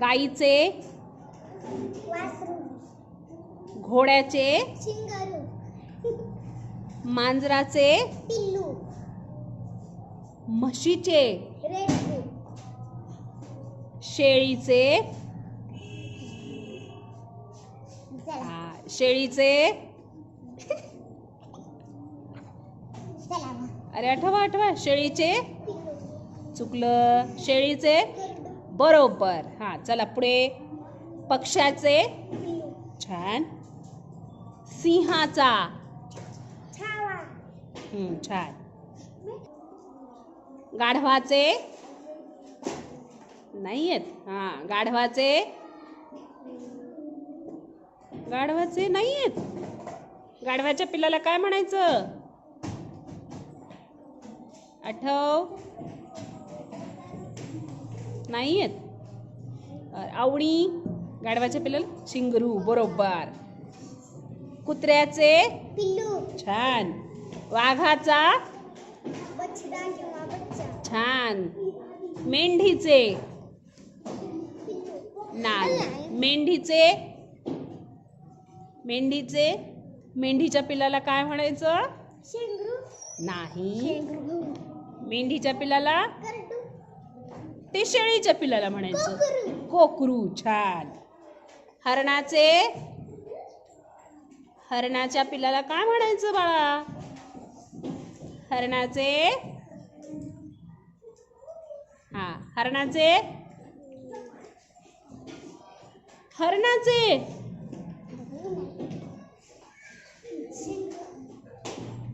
गाईचे वासरू, घोड्याचे शिंगारू, मांजराचे पिल्लू, म्हशीचे रेडकू, शेळीचे शेळीचे चला अरे आठवा शेळीचे पिल्लू, चुकलं शेळीचे गरुड, बरोबर. हा चला पुढे पक्ष्याचे पिल्लू, छान सिंहाचा छावा, छान गाढवाचे नाही आहेत. हा गाढवाचे नाही आहेत. गाढवाच्या पिल्लाला काय म्हणायचं आठव नाही आहेत. आवणी गाढवाच्या पिल्लाला शिंगरू बरोबर. कुत्र्याचे पिल्लू, छान वाघाचा बछडा किंवा बच्चा, छान मेंढीचे नाही मेंढीच्या पिल्लाला काय म्हणायचं शेंगरू, नाही. शेंगरू, मेंढीच्या पिल्लाला करडू, ते शेळीच्या पिल्लाला म्हणायचं कोकरू, कोकरू. छान हरणाच्या पिल्लाला काय म्हणायचं बाळा हरणाचे हरणाचे